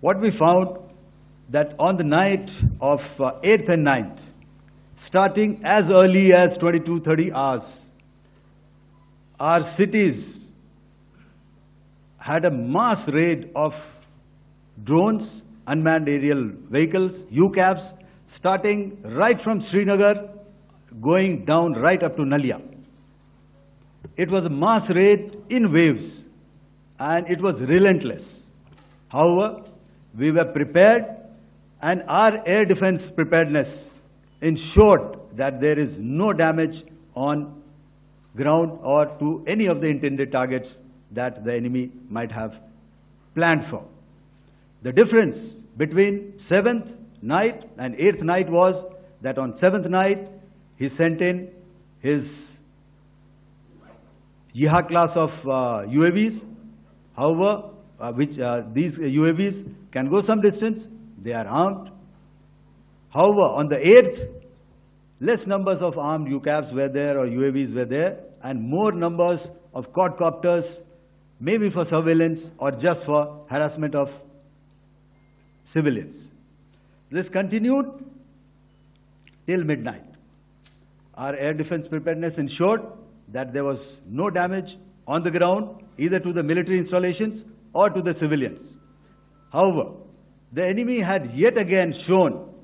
What we found that on the night of 8th and 9th, starting as early as 22:30 hours, our cities had a mass raid of drones, unmanned aerial vehicles, UCAVs, starting right from Srinagar, going down right up to Nalia. It was a mass raid in waves, and it was relentless. However, we were prepared, and our air defense preparedness ensured that there is no damage on ground or to any of the intended targets that the enemy might have planned for. The difference between 7th night and 8th night was that on 7th night, he sent in his Yeha class of UAVs. However, these UAVs can go some distance, they are armed. However, on the 8th, less numbers of armed UCAVs were there or UAVs were there, and more numbers of quadcopters, maybe for surveillance or just for harassment of civilians. This continued till midnight. Our air defense preparedness ensured that there was no damage on the ground, either to the military installations or to the civilians. However, the enemy had yet again shown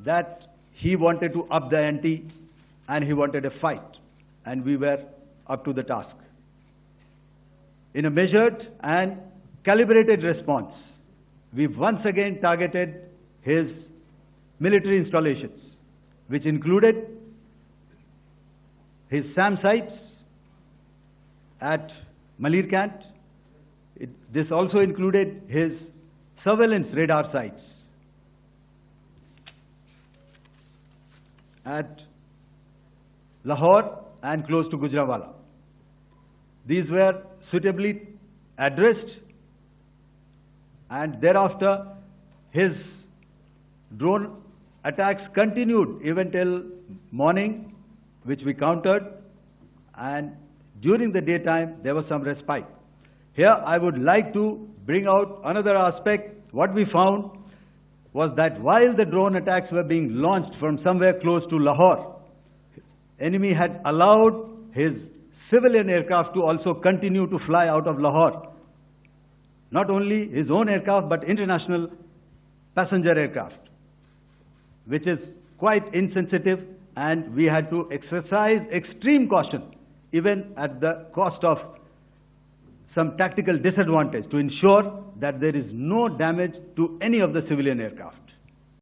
that he wanted to up the ante and he wanted a fight, and we were up to the task. In a measured and calibrated response, we once again targeted his military installations, which included his SAM sites at Malirkant. This also included his surveillance radar sites at Lahore and close to Gujranwala. These were suitably addressed, and thereafter his drone attacks continued even till morning, which we countered, and during the daytime there was some respite. Here I would like to bring out another aspect. What we found was that while the drone attacks were being launched from somewhere close to Lahore, enemy had allowed his civilian aircraft to also continue to fly out of Lahore. Not only his own aircraft, but international passenger aircraft, which is quite insensitive, and we had to exercise extreme caution, even at the cost of some tactical disadvantage, to ensure that there is no damage to any of the civilian aircraft.